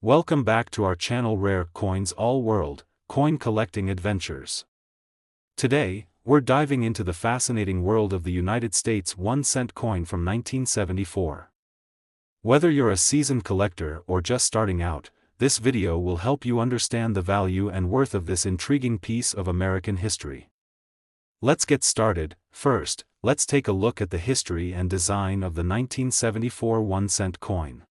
Welcome back to our channel Rare Coins All World, Coin Collecting Adventures. Today, we're diving into the fascinating world of the United States 1-cent coin from 1974. Whether you're a seasoned collector or just starting out, this video will help you understand the value and worth of this intriguing piece of American history. Let's get started. First, let's take a look at the history and design of the 1974 1-cent coin.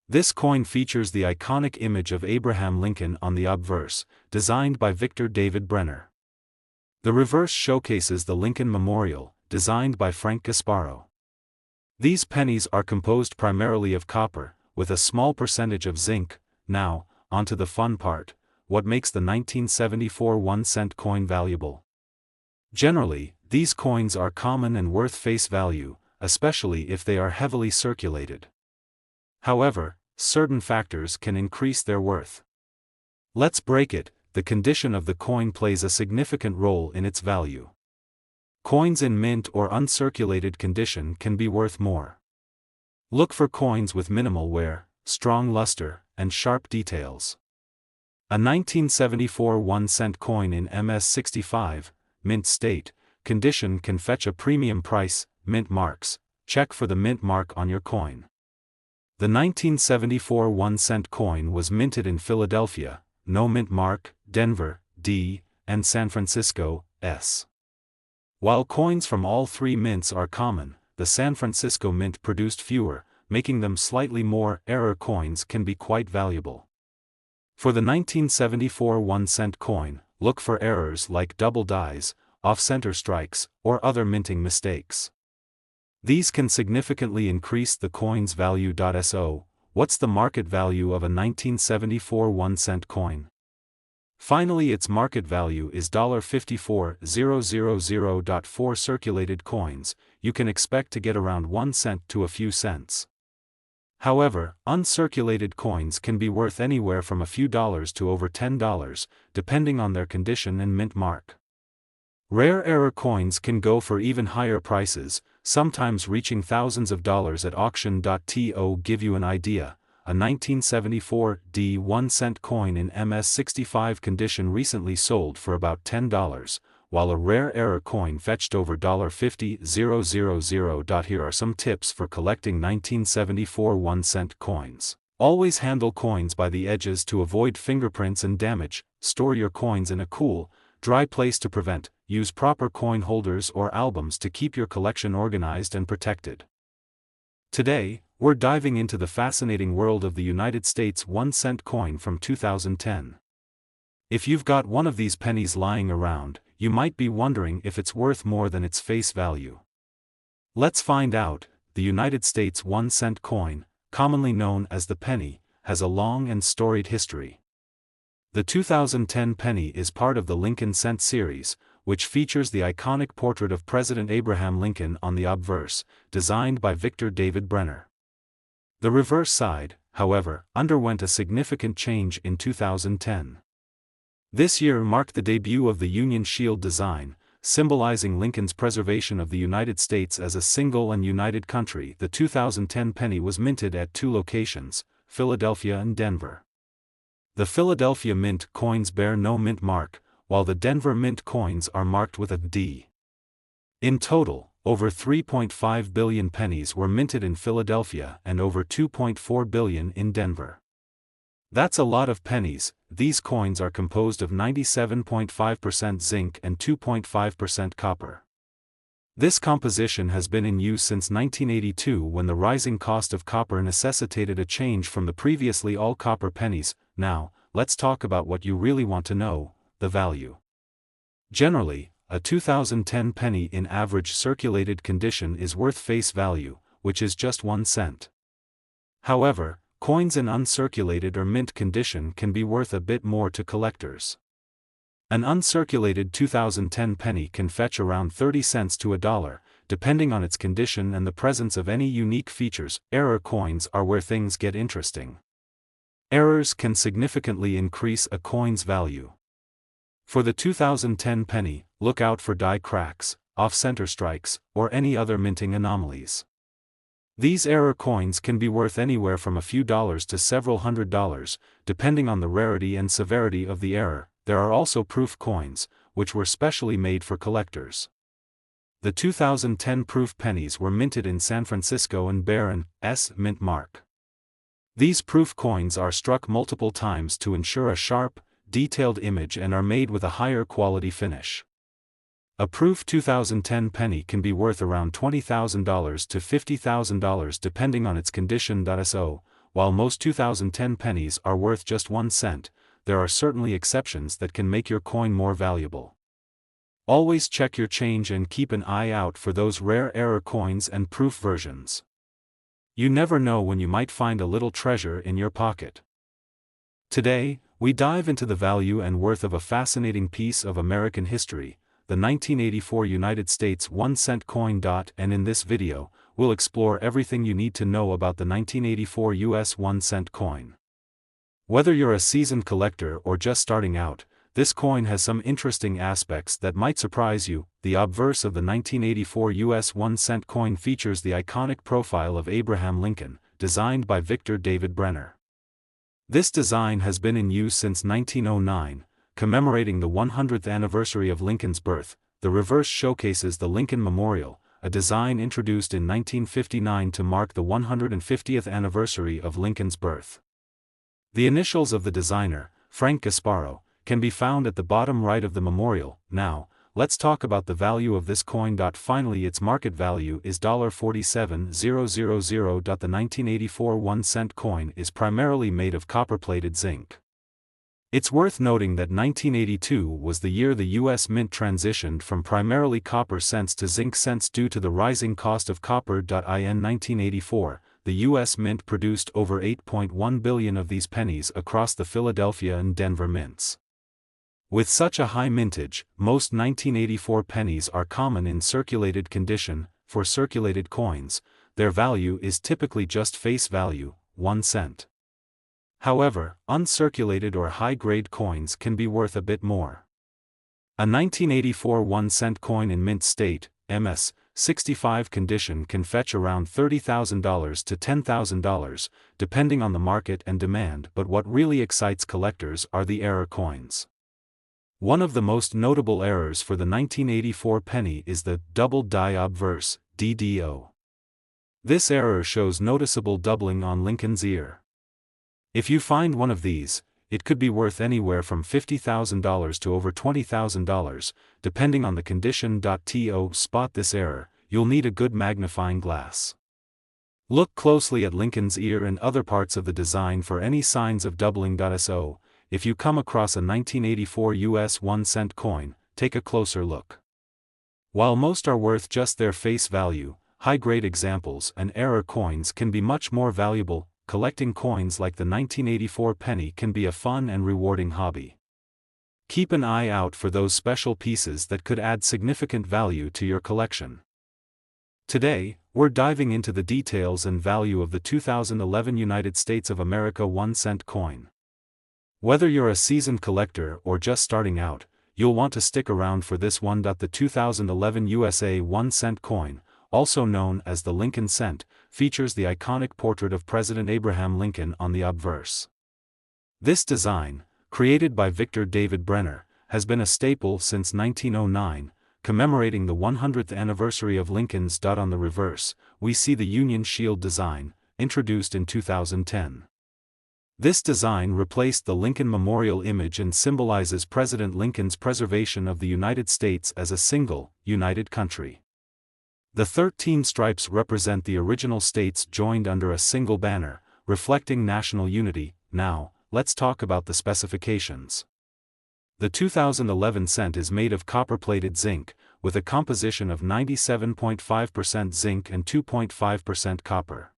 This coin features the iconic image of Abraham Lincoln on the obverse, designed by Victor David Brenner. The reverse showcases the Lincoln Memorial, designed by Frank Gasparo. These pennies are composed primarily of copper, with a small percentage of zinc. Now, onto the fun part: what makes the 1974 1-cent coin valuable? Generally, these coins are common and worth face value, especially if they are heavily circulated. However, certain factors can increase their worth. Let's break it. The condition of the coin plays a significant role in its value. Coins in mint or uncirculated condition can be worth more. Look for coins with minimal wear, strong luster, and sharp details. A 1974 1-cent coin in MS65, mint state, condition can fetch a premium price. Mint marks: check for the mint mark on your coin. The 1974 1-cent coin was minted in Philadelphia, no mint mark, Denver, D, and San Francisco, S. While coins from all three mints are common, the San Francisco mint produced fewer, making them slightly more. Error coins can be quite valuable. For the 1974 1-cent coin, look for errors like double dies, off-center strikes, or other minting mistakes. These can significantly increase the coin's value. So, what's the market value of a 1974 1-cent coin? Finally, its market value is $54,000. For circulated coins, you can expect to get around 1 cent to a few cents. However, uncirculated coins can be worth anywhere from a few dollars to over $10, depending on their condition and mint mark. Rare error coins can go for even higher prices, sometimes reaching thousands of dollars at auction. To give you an idea, a 1974 D 1-cent coin in MS65 condition recently sold for about $10, while a rare error coin fetched over $50,000. Here are some tips for collecting 1974 1-cent coins. Always handle coins by the edges to avoid fingerprints and damage. Store your coins in a cool, dry place to prevent. Use proper coin holders or albums to keep your collection organized and protected. Today, we're diving into the fascinating world of the United States 1-cent coin from 2010. If you've got one of these pennies lying around, you might be wondering if it's worth more than its face value. Let's find out. The United States 1-cent coin, commonly known as the penny, has a long and storied history. The 2010 penny is part of the Lincoln Cent series, which features the iconic portrait of President Abraham Lincoln on the obverse, designed by Victor David Brenner. The reverse side, however, underwent a significant change in 2010. This year marked the debut of the Union Shield design, symbolizing Lincoln's preservation of the United States as a single and united country. The 2010 penny was minted at two locations, Philadelphia and Denver. The Philadelphia mint coins bear no mint mark, while the Denver mint coins are marked with a D. In total, over 3.5 billion pennies were minted in Philadelphia and over 2.4 billion in Denver. That's a lot of pennies. These coins are composed of 97.5% zinc and 2.5% copper. This composition has been in use since 1982, when the rising cost of copper necessitated a change from the previously all-copper pennies. Now, let's talk about what you really want to know: the value. Generally, a 2010 penny in average circulated condition is worth face value, which is just 1 cent. However, coins in uncirculated or mint condition can be worth a bit more to collectors. An uncirculated 2010 penny can fetch around 30 cents to $1, depending on its condition and the presence of any unique features. Error coins are where things get interesting. Errors can significantly increase a coin's value. For the 2010 penny, look out for die cracks, off-center strikes, or any other minting anomalies. These error coins can be worth anywhere from a few dollars to several $100s, depending on the rarity and severity of the error. There are also proof coins, which were specially made for collectors. The 2010 proof pennies were minted in San Francisco and bear an S mint mark. These proof coins are struck multiple times to ensure a sharp, detailed image and are made with a higher quality finish. A proof 2010 penny can be worth around $20,000 to $50,000 depending on its condition. So, while most 2010 pennies are worth just 1 cent, there are certainly exceptions that can make your coin more valuable. Always check your change and keep an eye out for those rare error coins and proof versions. You never know when you might find a little treasure in your pocket. Today, we dive into the value and worth of a fascinating piece of American history, the 1984 United States 1-cent coin. And in this video, we'll explore everything you need to know about the 1984 US 1-cent coin. Whether you're a seasoned collector or just starting out, this coin has some interesting aspects that might surprise you. The obverse of the 1984 US 1-cent coin features the iconic profile of Abraham Lincoln, designed by Victor David Brenner. This design has been in use since 1909, commemorating the 100th anniversary of Lincoln's birth. The reverse showcases the Lincoln Memorial, a design introduced in 1959 to mark the 150th anniversary of Lincoln's birth. The initials of the designer, Frank Gasparo, can be found at the bottom right of the memorial. Now, let's talk about the value of this coin. Finally, its market value is $47,000. The 1984 1-cent coin is primarily made of copper-plated zinc. It's worth noting that 1982 was the year the U.S. Mint transitioned from primarily copper cents to zinc cents due to the rising cost of copper. In 1984, the U.S. Mint produced over 8.1 billion of these pennies across the Philadelphia and Denver mints. With such a high mintage, most 1984 pennies are common in circulated condition. For circulated coins, their value is typically just face value, 1 cent. However, uncirculated or high-grade coins can be worth a bit more. A 1984 1-cent coin in mint state, MS 65 condition can fetch around $30,000 to $10,000, depending on the market and demand. But what really excites collectors are the error coins. One of the most notable errors for the 1984 penny is the double die obverse, DDO. This error shows noticeable doubling on Lincoln's ear. If you find one of these, it could be worth anywhere from $50,000 to over $20,000, depending on the condition. To spot this error, you'll need a good magnifying glass. Look closely at Lincoln's ear and other parts of the design for any signs of doubling. So, if you come across a 1984 US 1-cent coin, take a closer look. While most are worth just their face value, high-grade examples and error coins can be much more valuable. Collecting coins like the 1984 penny can be a fun and rewarding hobby. Keep an eye out for those special pieces that could add significant value to your collection. Today, we're diving into the details and value of the 2011 United States of America 1-cent coin. Whether you're a seasoned collector or just starting out, you'll want to stick around for this one. The 2011 USA 1-cent coin, also known as the Lincoln cent, features the iconic portrait of President Abraham Lincoln on the obverse. This design, created by Victor David Brenner, has been a staple since 1909, commemorating the 100th anniversary of Lincoln's. On the reverse, we see the Union Shield design, introduced in 2010. This design replaced the Lincoln Memorial image and symbolizes President Lincoln's preservation of the United States as a single, united country. The 13 stripes represent the original states joined under a single banner, reflecting national unity. Now, let's talk about the specifications. The 2011 cent is made of copper-plated zinc, with a composition of 97.5% zinc and 2.5% copper.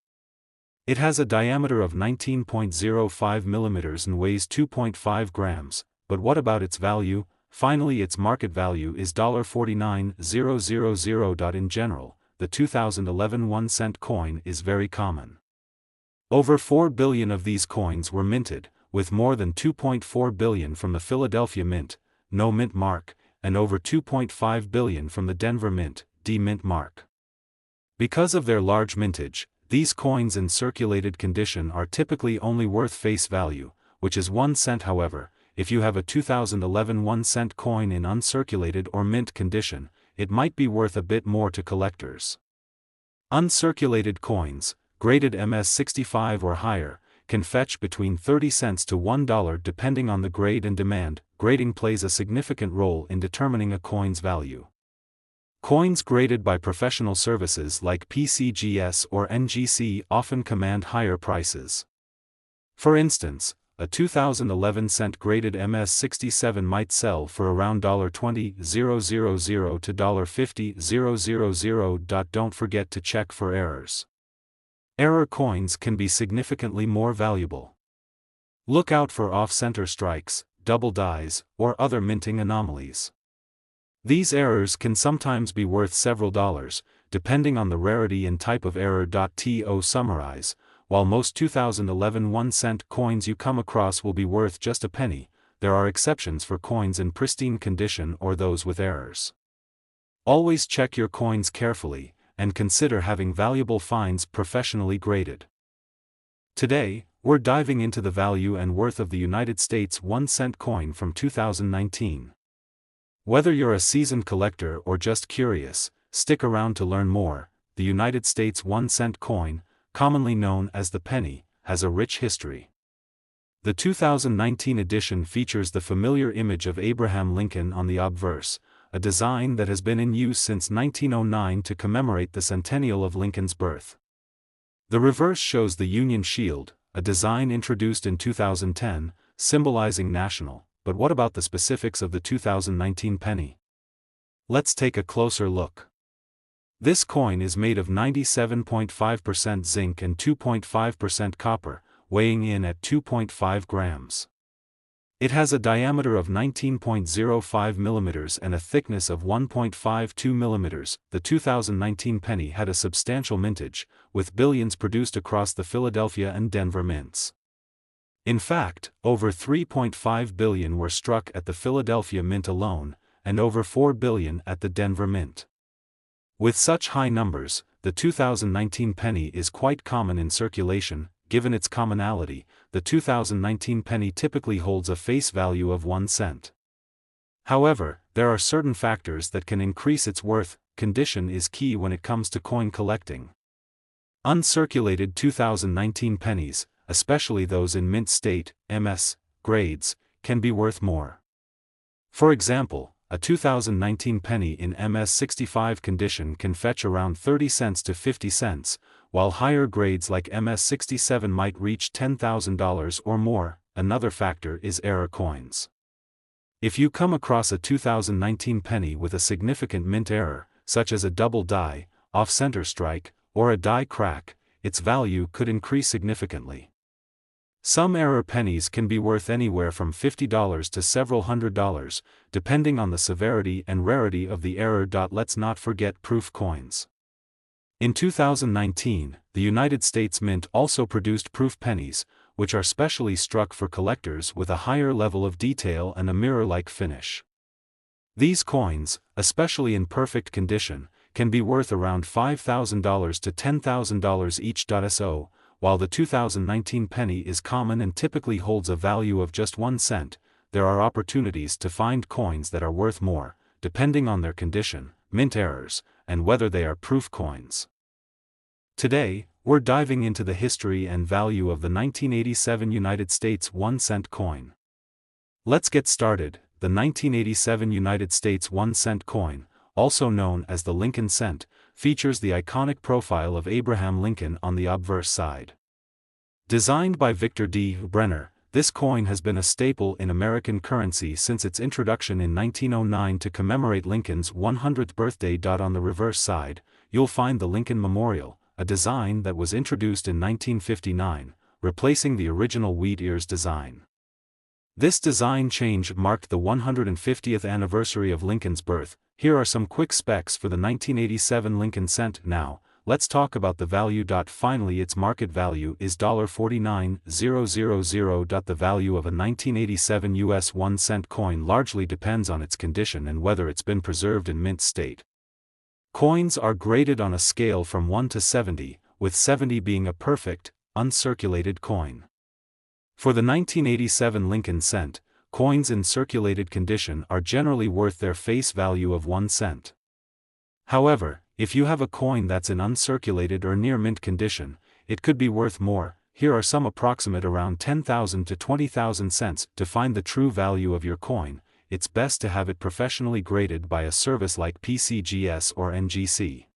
It has a diameter of 19.05 millimeters and weighs 2.5 grams, but what about its value? Finally, its market value is $49,000. In general, the 2011 1-cent coin is very common. Over 4 billion of these coins were minted, with more than 2.4 billion from the Philadelphia Mint, no mint mark, and over 2.5 billion from the Denver Mint, D mint mark. Because of their large mintage, These coins in circulated condition are typically only worth face value, which is 1 cent. However, if you have a 2011 1-cent coin in uncirculated or mint condition, it might be worth a bit more to collectors. Uncirculated coins, graded MS65 or higher, can fetch between 30 cents to $1 depending on the grade and demand. Grading plays a significant role in determining a coin's value. Coins graded by professional services like PCGS or NGC often command higher prices. For instance, a 2011 cent graded MS67 might sell for around $20,000 to $50,000. Don't forget to check for errors. Error coins can be significantly more valuable. Look out for off-center strikes, double dies, or other minting anomalies. These errors can sometimes be worth several dollars, depending on the rarity and type of error. To summarize, while most 2011 1-cent coins you come across will be worth just a penny, there are exceptions for coins in pristine condition or those with errors. Always check your coins carefully, and consider having valuable finds professionally graded. Today, we're diving into the value and worth of the United States 1-cent coin from 2019. Whether you're a seasoned collector or just curious, stick around to learn more. The United States 1-cent coin, commonly known as the penny, has a rich history. The 2019 edition features the familiar image of Abraham Lincoln on the obverse, a design that has been in use since 1909 to commemorate the centennial of Lincoln's birth. The reverse shows the Union Shield, a design introduced in 2010, symbolizing national. But what about the specifics of the 2019 penny? Let's take a closer look. This coin is made of 97.5% zinc and 2.5% copper, weighing in at 2.5 grams. It has a diameter of 19.05 mm and a thickness of 1.52 mm. The 2019 penny had a substantial mintage, with billions produced across the Philadelphia and Denver mints. In fact, over 3.5 billion were struck at the Philadelphia Mint alone, and over 4 billion at the Denver Mint. With such high numbers, the 2019 penny is quite common in circulation. Given its commonality, the 2019 penny typically holds a face value of 1 cent. However, there are certain factors that can increase its worth. Condition is key when it comes to coin collecting. Uncirculated 2019 pennies, especially those in mint state, MS, grades, can be worth more. For example, a 2019 penny in MS65 condition can fetch around 30 cents to 50 cents, while higher grades like MS67 might reach $10,000 or more. Another factor is error coins. If you come across a 2019 penny with a significant mint error, such as a double die, off-center strike, or a die crack, its value could increase significantly. Some error pennies can be worth anywhere from $50 to several $100s, depending on the severity and rarity of the error. Let's not forget proof coins. In 2019, the United States Mint also produced proof pennies, which are specially struck for collectors with a higher level of detail and a mirror-like finish. These coins, especially in perfect condition, can be worth around $5,000 to $10,000 each. So, while the 2019 penny is common and typically holds a value of just 1 cent, there are opportunities to find coins that are worth more, depending on their condition, mint errors, and whether they are proof coins. Today, we're diving into the history and value of the 1987 United States 1-cent coin. Let's get started. The 1987 United States 1-cent coin, also known as the Lincoln cent, features the iconic profile of Abraham Lincoln on the obverse side. Designed by Victor D. Brenner, this coin has been a staple in American currency since its introduction in 1909 to commemorate Lincoln's 100th birthday. On the reverse side, you'll find the Lincoln Memorial, a design that was introduced in 1959, replacing the original wheat ears design. This design change marked the 150th anniversary of Lincoln's birth. Here are some quick specs for the 1987 Lincoln cent. Now, let's talk about the value. Finally, its market value is $49,000. The value of a 1987 US 1-cent coin largely depends on its condition and whether it's been preserved in mint state. Coins are graded on a scale from 1 to 70, with 70 being a perfect, uncirculated coin. For the 1987 Lincoln cent, coins in circulated condition are generally worth their face value of 1 cent. However, if you have a coin that's in uncirculated or near mint condition, it could be worth more. Here are some approximate around 10,000 to 20,000 cents. To find the true value of your coin, it's best to have it professionally graded by a service like PCGS or NGC.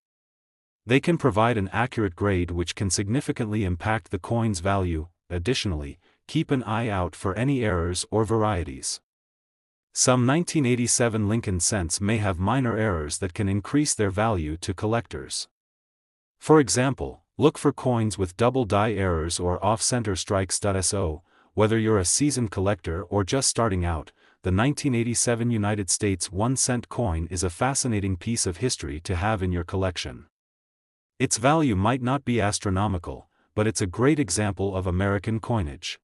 They can provide an accurate grade which can significantly impact the coin's value. Additionally, keep an eye out for any errors or varieties. Some 1987 Lincoln cents may have minor errors that can increase their value to collectors. For example, look for coins with double die errors or off-center strikes. So, whether you're a seasoned collector or just starting out, the 1987 United States 1 cent coin is a fascinating piece of history to have in your collection. Its value might not be astronomical, but it's a great example of American coinage.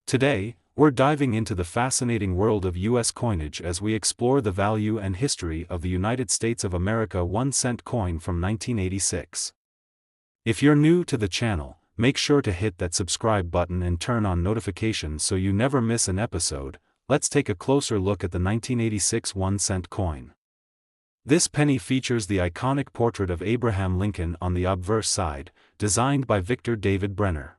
Today, we're diving into the fascinating world of U.S. coinage as we explore the value and history of the United States of America 1 cent coin from 1986. If you're new to the channel, make sure to hit that subscribe button and turn on notifications so you never miss an episode. Let's take a closer look at the 1986 1 cent coin. This penny features the iconic portrait of Abraham Lincoln on the obverse side, designed by Victor David Brenner.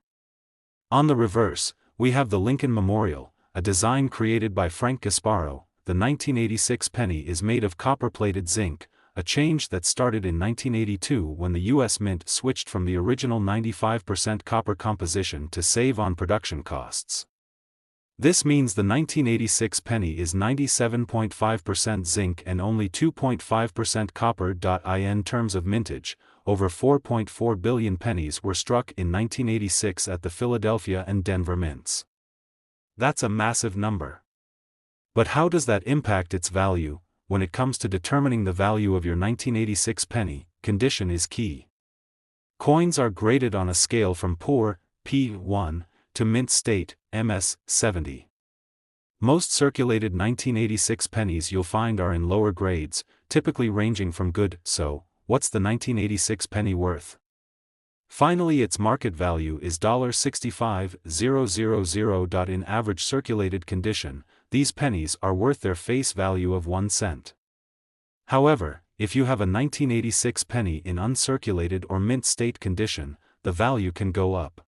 On the reverse, we have the Lincoln Memorial, a design created by Frank Gasparo. The 1986 penny is made of copper-plated zinc, a change that started in 1982 when the U.S. Mint switched from the original 95% copper composition to save on production costs. This means the 1986 penny is 97.5% zinc and only 2.5% copper. In terms of mintage, over 4.4 billion pennies were struck in 1986 at the Philadelphia and Denver mints. That's a massive number. But how does that impact its value? When it comes to determining the value of your 1986 penny, condition is key. Coins are graded on a scale from poor, P1, to mint state, MS, 70. Most circulated 1986 pennies you'll find are in lower grades, typically ranging from good. So, what's the 1986 penny worth? Finally, its market value is $65,000. In average circulated condition, these pennies are worth their face value of 1 cent. However, if you have a 1986 penny in uncirculated or mint state condition, the value can go up.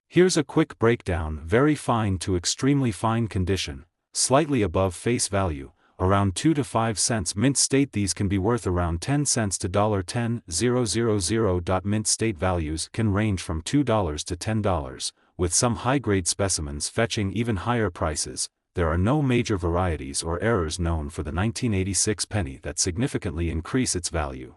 Here's a quick breakdown: very fine to extremely fine condition, slightly above face value, around 2 to 5 cents. Mint state, these can be worth around 10 cents to $10,000. Mint state values can range from $2 to $10, with some high-grade specimens fetching even higher prices. There are no major varieties or errors known for the 1986 penny that significantly increase its value.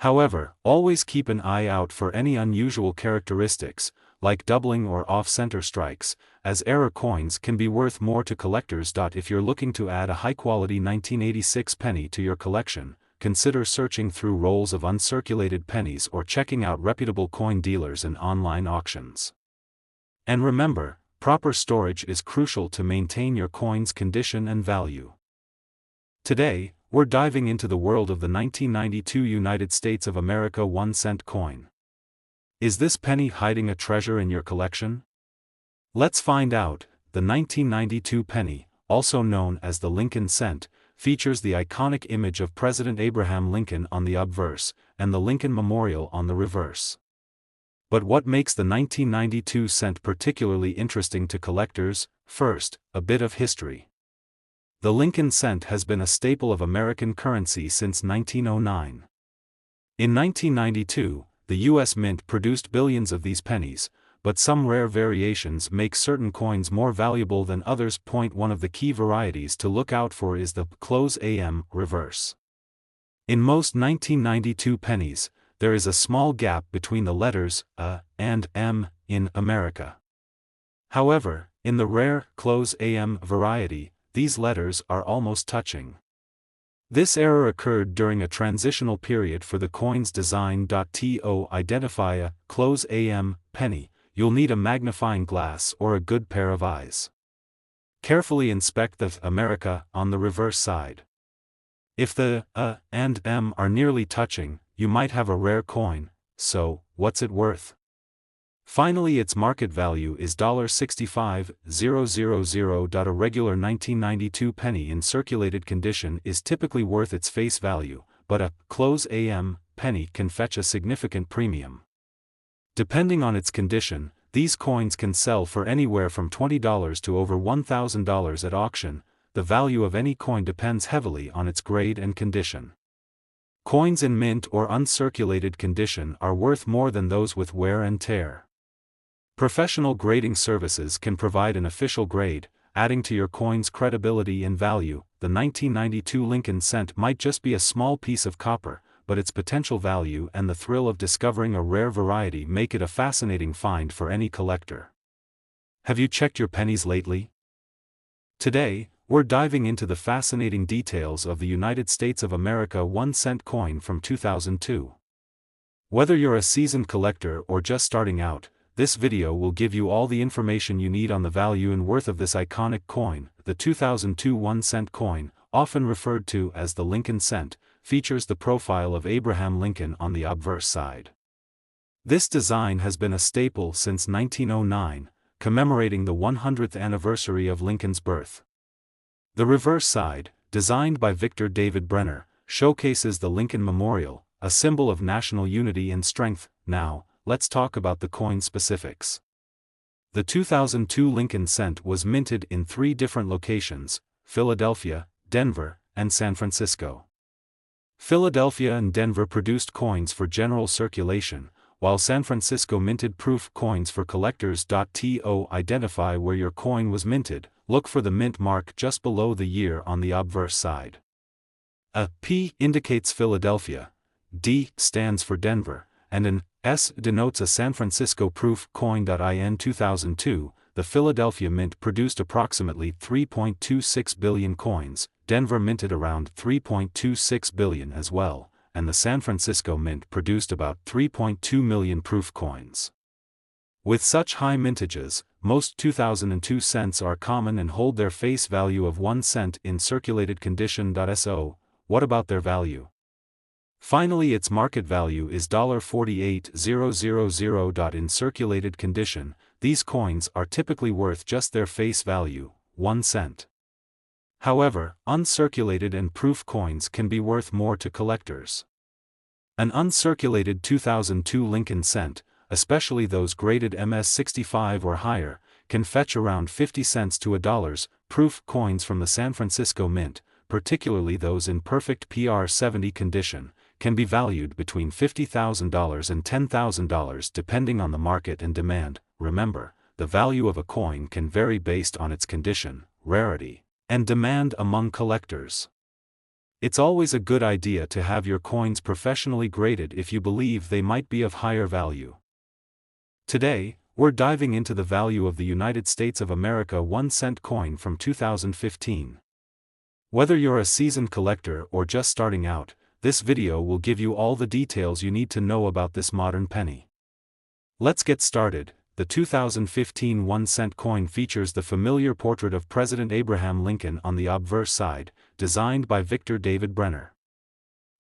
However, always keep an eye out for any unusual characteristics, like doubling or off-center strikes, as error coins can be worth more to collectors. If you're looking to add a high-quality 1986 penny to your collection, consider searching through rolls of uncirculated pennies or checking out reputable coin dealers and online auctions. And remember, proper storage is crucial to maintain your coin's condition and value. Today, we're diving into the world of the 1992 United States of America 1 cent coin. Is this penny hiding a treasure in your collection? Let's find out. The 1992 penny, also known as the Lincoln cent, features the iconic image of President Abraham Lincoln on the obverse, and the Lincoln Memorial on the reverse. But what makes the 1992 cent particularly interesting to collectors? First, a bit of history. The Lincoln cent has been a staple of American currency since 1909. In 1992, the U.S. Mint produced billions of these pennies, but some rare variations make certain coins more valuable than others. One of the key varieties to look out for is the *AM reverse. In most 1992 pennies, there is a small gap between the letters A and M in America. However, in the rare *AM variety, these letters are almost touching. This error occurred during a transitional period for the coin's design. To identify a *AM penny, you'll need a magnifying glass or a good pair of eyes. Carefully inspect the America on the reverse side. If the A and M are nearly touching, you might have a rare coin. so, what's it worth? Finally, its market value is $65,000. A regular 1992 penny in circulated condition is typically worth its face value, but a close AM penny can fetch a significant premium. Depending on its condition, these coins can sell for anywhere from $20 to over $1,000 at auction. The value of any coin depends heavily on its grade and condition. Coins in mint or uncirculated condition are worth more than those with wear and tear. Professional grading services can provide an official grade, adding to your coin's credibility and value. The 1992 Lincoln cent might just be a small piece of copper, but its potential value and the thrill of discovering a rare variety make it a fascinating find for any collector. Have you checked your pennies lately? Today, we're diving into the fascinating details of the United States of America 1-cent coin from 2002. Whether you're a seasoned collector or just starting out, this video will give you all the information you need on the value and worth of this iconic coin. The 2002 1-cent coin, often referred to as the Lincoln cent, features the profile of Abraham Lincoln on the obverse side. This design has been a staple since 1909, commemorating the 100th anniversary of Lincoln's birth. The reverse side, designed by Victor David Brenner, showcases the Lincoln Memorial, a symbol of national unity and strength. Now, let's talk about the coin specifics. The 2002 Lincoln cent was minted in 3 different locations: Philadelphia, Denver, and San Francisco. Philadelphia and Denver produced coins for general circulation, while San Francisco minted proof coins for collectors. To identify where your coin was minted, look for the mint mark just below the year on the obverse side. A P indicates Philadelphia, D stands for Denver, and an S denotes a San Francisco proof coin. In 2002, the Philadelphia Mint produced approximately 3.26 billion coins, Denver minted around 3.26 billion as well, and the San Francisco Mint produced about 3.2 million proof coins. With such high mintages, most 2002 cents are common and hold their face value of 1 cent in circulated condition. So, what about their value? Finally, its market value is $48,000. In circulated condition, these coins are typically worth just their face value, 1 cent. However, uncirculated and proof coins can be worth more to collectors. An uncirculated 2002 Lincoln cent, especially those graded MS-65 or higher, can fetch around 50 cents to $1. Proof coins from the San Francisco Mint, particularly those in perfect PR-70 condition, can be valued between $50,000 and $10,000 depending on the market and demand. Remember, the value of a coin can vary based on its condition, rarity, and demand among collectors. It's always a good idea to have your coins professionally graded if you believe they might be of higher value. Today, we're diving into the value of the United States of America 1-cent coin from 2015. Whether you're a seasoned collector or just starting out, this video will give you all the details you need to know about this modern penny. Let's get started. The 2015 1-cent coin features the familiar portrait of President Abraham Lincoln on the obverse side, designed by Victor David Brenner.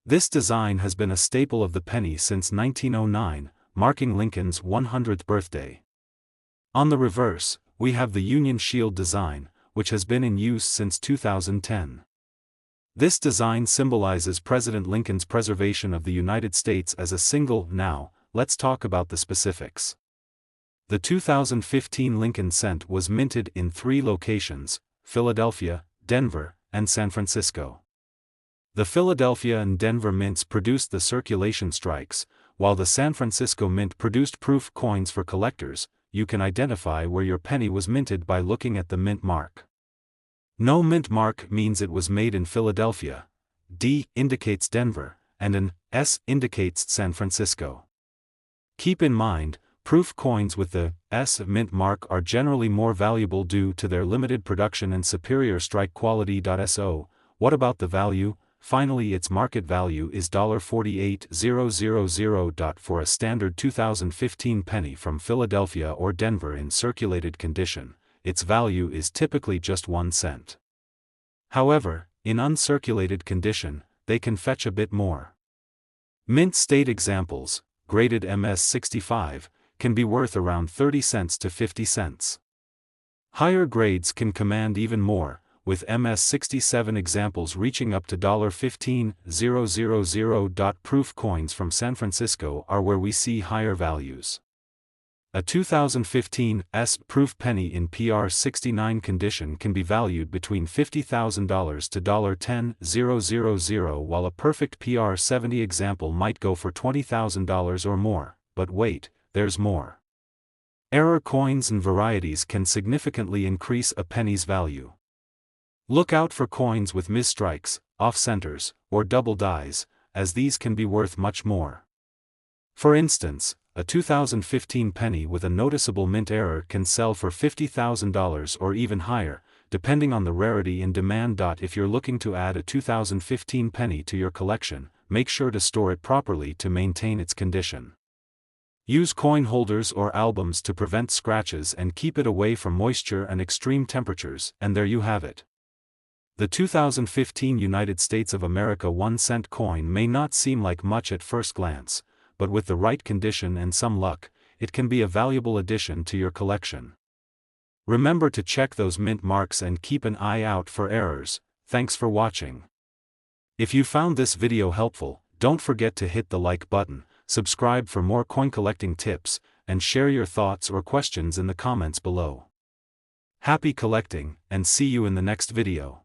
This design has been a staple of the penny since 1909, marking Lincoln's 100th birthday. On the reverse, we have the Union Shield design, which has been in use since 2010. This design symbolizes President Lincoln's preservation of the United States as a single. Now, let's talk about the specifics. The 2015 Lincoln cent was minted in 3 locations: Philadelphia, Denver, and San Francisco. The Philadelphia and Denver mints produced the circulation strikes, while the San Francisco Mint produced proof coins for collectors. You can identify where your penny was minted by looking at the mint mark. No mint mark means it was made in Philadelphia, D indicates Denver, and an S indicates San Francisco. Keep in mind, proof coins with the S mint mark are generally more valuable due to their limited production and superior strike quality. So, what about the value? Finally, its market value is $48,000. For a standard 2015 penny from Philadelphia or Denver in circulated condition, its value is typically just 1 cent. However, in uncirculated condition, they can fetch a bit more. Mint state examples: graded MS65, can be worth around 30 cents to 50 cents. Higher grades can command even more, with MS67 examples reaching up to $15,000. Proof coins from San Francisco are where we see higher values. A 2015 S proof penny in PR69 condition can be valued between $50,000 to $10,000, while a perfect PR70 example might go for $20,000 or more. But wait, there's more. Error coins and varieties can significantly increase a penny's value. Look out for coins with misstrikes, off-centers, or double dies, as these can be worth much more. For instance, a 2015 penny with a noticeable mint error can sell for $50,000 or even higher, depending on the rarity and demand. If you're looking to add a 2015 penny to your collection, make sure to store it properly to maintain its condition. Use coin holders or albums to prevent scratches and keep it away from moisture and extreme temperatures, and there you have it. The 2015 United States of America 1-cent coin may not seem like much at first glance, but with the right condition and some luck, it can be a valuable addition to your collection. Remember to check those mint marks and keep an eye out for errors. Thanks for watching. If you found this video helpful, don't forget to hit the like button, subscribe for more coin collecting tips, and share your thoughts or questions in the comments below. Happy collecting, and see you in the next video.